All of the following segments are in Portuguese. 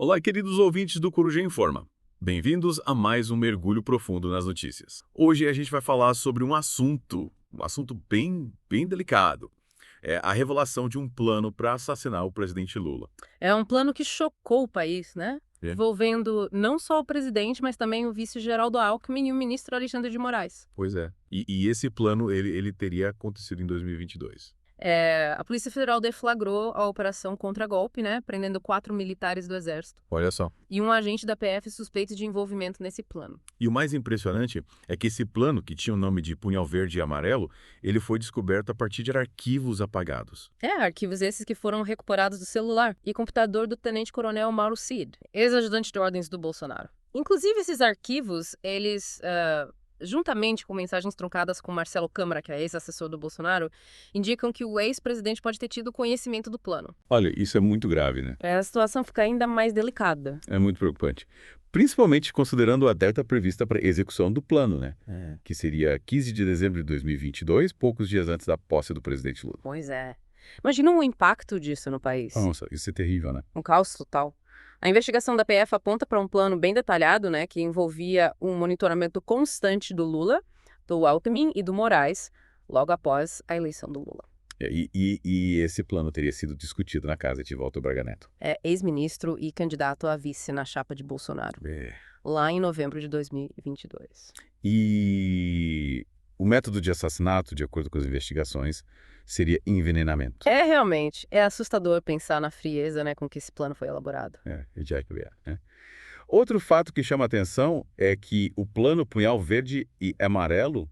Olá, queridos ouvintes do Coruja Informa. Bem-vindos a mais um mergulho profundo nas notícias. Hoje a gente vai falar sobre um assunto bem delicado. É a revelação de um plano para assassinar o presidente Lula. É um plano que chocou o país, né? É? Envolvendo não só o presidente, mas também o vice-geraldo Alckmin e o ministro Alexandre de Moraes. Pois é. E esse plano, ele teria acontecido em 2022. A Polícia Federal deflagrou a operação contra-golpe, né? Prendendo 4 militares do Exército Olha só. e um agente da PF suspeito de envolvimento nesse plano. E o mais impressionante é que esse plano, que tinha o nome de Punhal Verde e Amarelo, ele foi descoberto a partir de arquivos apagados. Arquivos esses que foram recuperados do celular e computador do tenente-coronel Mauro Cid, ex-ajudante de ordens do Bolsonaro. Inclusive, esses arquivos, eles juntamente com mensagens truncadas com Marcelo Câmara, que é ex-assessor do Bolsonaro, indicam que o ex-presidente pode ter tido conhecimento do plano. Olha, isso é muito grave, né? A situação fica ainda mais delicada. É muito preocupante. Principalmente considerando a data prevista para execução do plano, né? Que seria 15 de dezembro de 2022, poucos dias antes da posse do presidente Lula. Pois é. Imagina o impacto disso no país. Nossa, isso é terrível, né? Um caos total. A investigação da PF aponta para um plano bem detalhado, né, que envolvia um monitoramento constante do Lula, do Alckmin e do Moraes, logo após a eleição do Lula. E esse plano teria sido discutido na casa de Walter Braga Neto. É ex-ministro e candidato a vice na chapa de Bolsonaro, É. lá em novembro de 2022. E o método de assassinato, de acordo com as investigações, seria envenenamento. Realmente, é assustador pensar na frieza, né, com que esse plano foi elaborado. Né? Outro fato que chama a atenção é que o plano Punhal Verde e Amarelo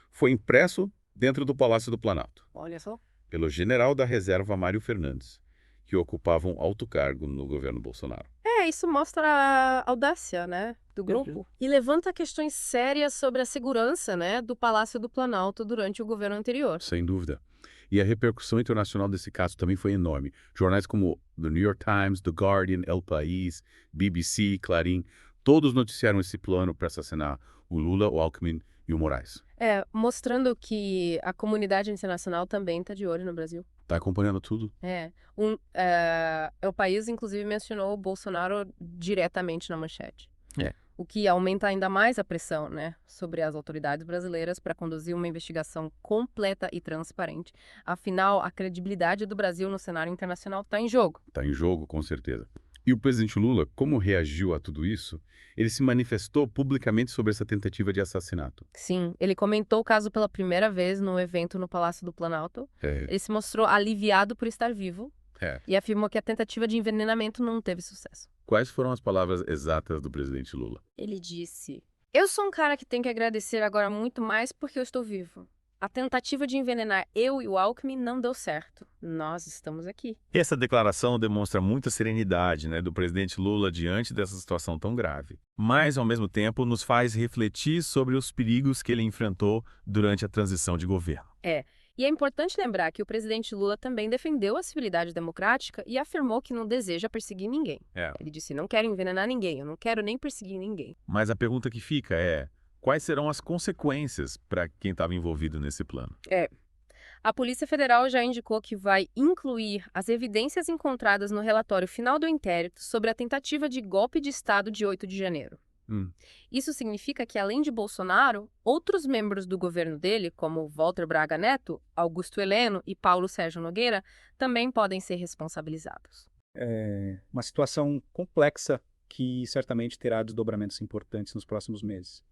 foi impresso dentro do Palácio do Planalto, Olha só. pelo general da reserva Mário Fernandes, que ocupava um alto cargo no governo Bolsonaro. Isso mostra a audácia, né, do grupo. E levanta questões sérias sobre a segurança, né, do Palácio do Planalto durante o governo anterior. Sem dúvida. E a repercussão internacional desse caso também foi enorme. Jornais como The New York Times, The Guardian, El País, BBC, Clarim, todos noticiaram esse plano para assassinar o Lula, o Alckmin e o Moraes. Mostrando que a comunidade internacional também está de olho no Brasil. Tá acompanhando tudo? O país, inclusive, mencionou o Bolsonaro diretamente na manchete. É. O que aumenta ainda mais a pressão, né, sobre as autoridades brasileiras para conduzir uma investigação completa e transparente. Afinal, a credibilidade do Brasil no cenário internacional está em jogo. Está em jogo, com certeza. E o presidente Lula, como reagiu a tudo isso? Ele se manifestou publicamente sobre essa tentativa de assassinato. Sim, ele comentou o caso pela primeira vez no evento no Palácio do Planalto. É, Ele se mostrou aliviado por estar vivo é. e afirmou que a tentativa de envenenamento não teve sucesso. Quais foram as palavras exatas do presidente Lula? Ele disse: "Eu sou um cara que tem que agradecer agora muito mais porque eu estou vivo. A tentativa de envenenar eu e o Alckmin não deu certo. Nós estamos aqui." Essa declaração demonstra muita serenidade, do presidente Lula diante dessa situação tão grave. Mas, ao mesmo tempo, nos faz refletir sobre os perigos que ele enfrentou durante a transição de governo. E é importante lembrar que o presidente Lula também defendeu a civilidade democrática e afirmou que não deseja perseguir ninguém. Ele disse: "Não quero envenenar ninguém, eu não quero nem perseguir ninguém." Mas a pergunta que fica é: quais serão as consequências para quem estava envolvido nesse plano? A Polícia Federal já indicou que vai incluir as evidências encontradas no relatório final do inquérito sobre a tentativa de golpe de Estado de 8 de janeiro. Isso significa que, além de Bolsonaro, outros membros do governo dele, como Walter Braga Neto, Augusto Heleno e Paulo Sérgio Nogueira, também podem ser responsabilizados. É uma situação complexa que certamente terá desdobramentos importantes nos próximos meses.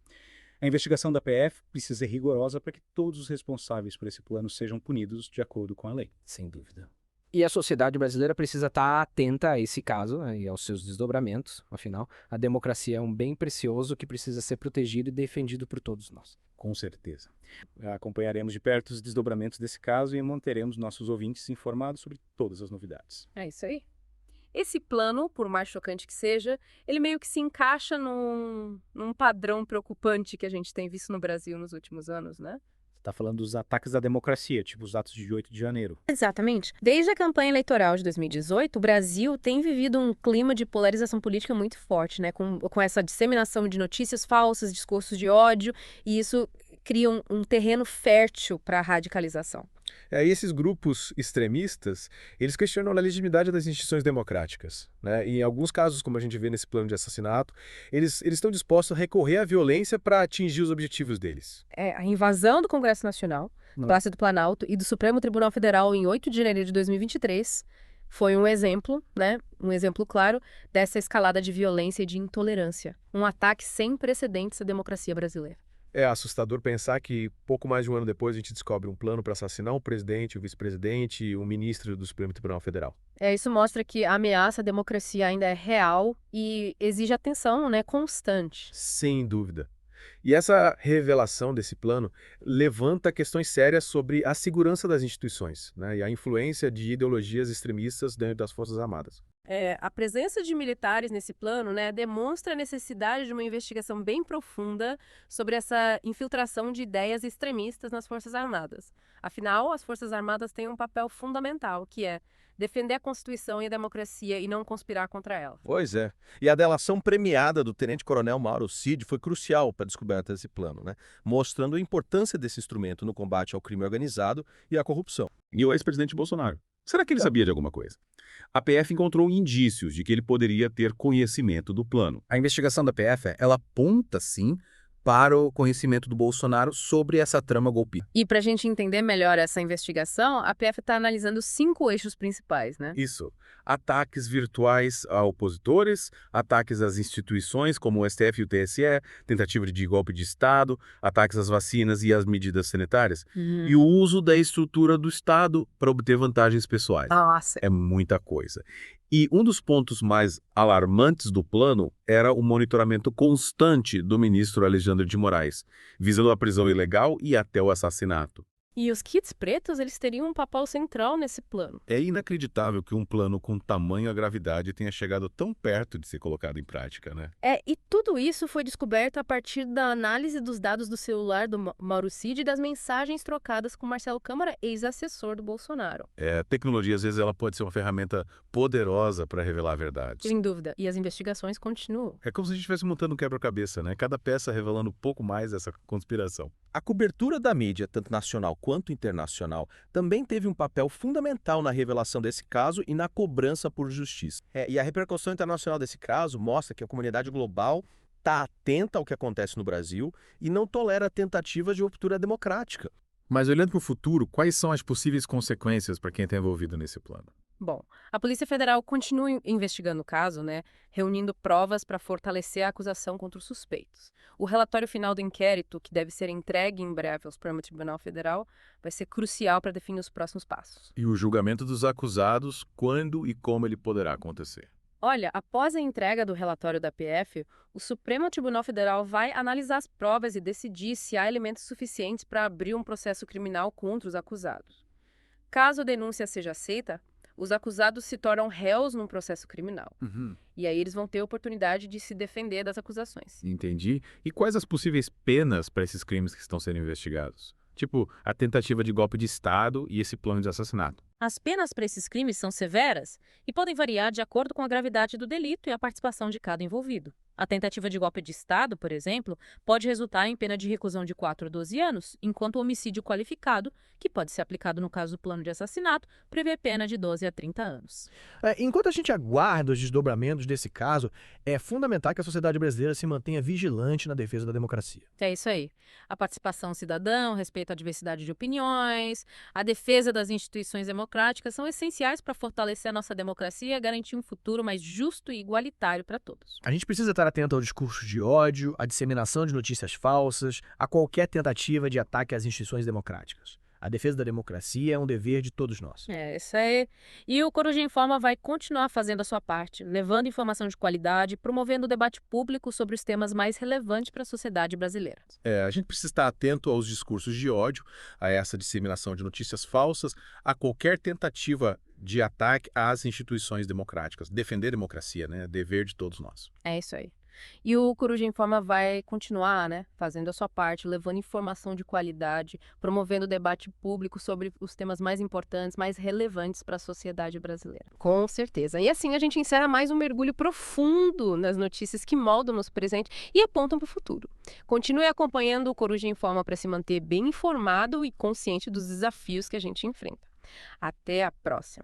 A investigação da PF precisa ser rigorosa para que todos os responsáveis por esse plano sejam punidos de acordo com a lei. Sem dúvida. E a sociedade brasileira precisa estar atenta a esse caso, né, e aos seus desdobramentos. Afinal, a democracia é um bem precioso que precisa ser protegido e defendido por todos nós. Com certeza. Acompanharemos de perto os desdobramentos desse caso e manteremos nossos ouvintes informados sobre todas as novidades. É isso aí. Esse plano, por mais chocante que seja, ele meio que se encaixa num padrão preocupante que a gente tem visto no Brasil nos últimos anos, né? Você está falando dos ataques à democracia, tipo os atos de 8 de janeiro. Exatamente. Desde a campanha eleitoral de 2018, o Brasil tem vivido um clima de polarização política muito forte, né? Com essa disseminação de notícias falsas, discursos de ódio, e isso criam um terreno fértil para a radicalização. E esses grupos extremistas, eles questionam a legitimidade das instituições democráticas, né? E em alguns casos, como a gente vê nesse plano de assassinato, eles estão dispostos a recorrer à violência para atingir os objetivos deles. A invasão do Congresso Nacional, do Palácio do Planalto e do Supremo Tribunal Federal em 8 de janeiro de 2023 foi um exemplo, né? Um exemplo claro dessa escalada de violência e de intolerância. Um ataque sem precedentes à democracia brasileira. É assustador pensar que pouco mais de um ano depois a gente descobre um plano para assassinar o presidente, o vice-presidente e o ministro do Supremo Tribunal Federal. Isso mostra que a ameaça à democracia ainda é real e exige atenção, né, constante. Sem dúvida. E essa revelação desse plano levanta questões sérias sobre a segurança das instituições, né, e a influência de ideologias extremistas dentro das Forças Armadas. A presença de militares nesse plano, né, demonstra a necessidade de uma investigação bem profunda sobre essa infiltração de ideias extremistas nas Forças Armadas. Afinal, as Forças Armadas têm um papel fundamental, que é defender a Constituição e a democracia e não conspirar contra ela. Pois é. E a delação premiada do tenente-coronel Mauro Cid foi crucial para a descoberta desse plano, né? Mostrando a importância desse instrumento no combate ao crime organizado e à corrupção. E o ex-presidente Bolsonaro? Será que ele sabia de alguma coisa? A PF encontrou indícios de que ele poderia ter conhecimento do plano. A investigação da PF, ela aponta, sim, para o conhecimento do Bolsonaro sobre essa trama golpista. E para a gente entender melhor essa investigação, a PF está analisando 5 eixos principais, né? Isso. Ataques virtuais a opositores, ataques às instituições como o STF e o TSE, tentativa de golpe de Estado, ataques às vacinas e às medidas sanitárias, e o uso da estrutura do Estado para obter vantagens pessoais. Nossa. É muita coisa. E um dos pontos mais alarmantes do plano era o monitoramento constante do ministro Alexandre de Moraes, visando a prisão ilegal e até o assassinato. E os kits pretos, eles teriam um papel central nesse plano. É inacreditável que um plano com tamanha gravidade tenha chegado tão perto de ser colocado em prática, né? E tudo isso foi descoberto a partir da análise dos dados do celular do Mauro Cid e das mensagens trocadas com Marcelo Câmara, ex-assessor do Bolsonaro. A tecnologia, às vezes, ela pode ser uma ferramenta poderosa para revelar verdades. Sem dúvida. E as investigações continuam. É como se a gente estivesse montando um quebra-cabeça, né? Cada peça revelando um pouco mais dessa conspiração. A cobertura da mídia, tanto nacional quanto internacional, também teve um papel fundamental na revelação desse caso e na cobrança por justiça. E a repercussão internacional desse caso mostra que a comunidade global está atenta ao que acontece no Brasil e não tolera tentativas de ruptura democrática. Mas olhando para o futuro, quais são as possíveis consequências para quem está envolvido nesse plano? Bom, a Polícia Federal continua investigando o caso, né, reunindo provas para fortalecer a acusação contra os suspeitos. O relatório final do inquérito, que deve ser entregue em breve ao Supremo Tribunal Federal, vai ser crucial para definir os próximos passos. E o julgamento dos acusados, quando e como ele poderá acontecer? Olha, após a entrega do relatório da PF, o Supremo Tribunal Federal vai analisar as provas e decidir se há elementos suficientes para abrir um processo criminal contra os acusados. Caso a denúncia seja aceita, os acusados se tornam réus num processo criminal. E aí eles vão ter a oportunidade de se defender das acusações. Entendi. E quais as possíveis penas para esses crimes que estão sendo investigados? Tipo, a tentativa de golpe de Estado e esse plano de assassinato. As penas para esses crimes são severas e podem variar de acordo com a gravidade do delito e a participação de cada envolvido. A tentativa de golpe de Estado, por exemplo, pode resultar em pena de reclusão de 4 a 12 anos, enquanto o homicídio qualificado, que pode ser aplicado no caso do plano de assassinato, prevê pena de 12 a 30 anos. Enquanto a gente aguarda os desdobramentos desse caso, é fundamental que a sociedade brasileira se mantenha vigilante na defesa da democracia. É isso aí. A participação cidadã, o respeito à diversidade de opiniões, a defesa das instituições democráticas são essenciais para fortalecer a nossa democracia e garantir um futuro mais justo e igualitário para todos. A gente precisa estar atento ao discurso de ódio, à disseminação de notícias falsas, a qualquer tentativa de ataque às instituições democráticas. A defesa da democracia é um dever de todos nós. Isso aí. E o Coruja Informa vai continuar fazendo a sua parte, levando informação de qualidade, promovendo o debate público sobre os temas mais relevantes para a sociedade brasileira. A gente precisa estar atento aos discursos de ódio, a essa disseminação de notícias falsas, a qualquer tentativa de ataque às instituições democráticas. Defender a democracia, né? Dever de todos nós. É isso aí. E o Coruja Informa vai continuar, né, fazendo a sua parte, levando informação de qualidade, promovendo debate público sobre os temas mais importantes, mais relevantes para a sociedade brasileira. Com certeza. E assim a gente encerra mais um mergulho profundo nas notícias que moldam nosso presente e apontam para o futuro. Continue acompanhando o Coruja Informa para se manter bem informado e consciente dos desafios que a gente enfrenta. Até a próxima!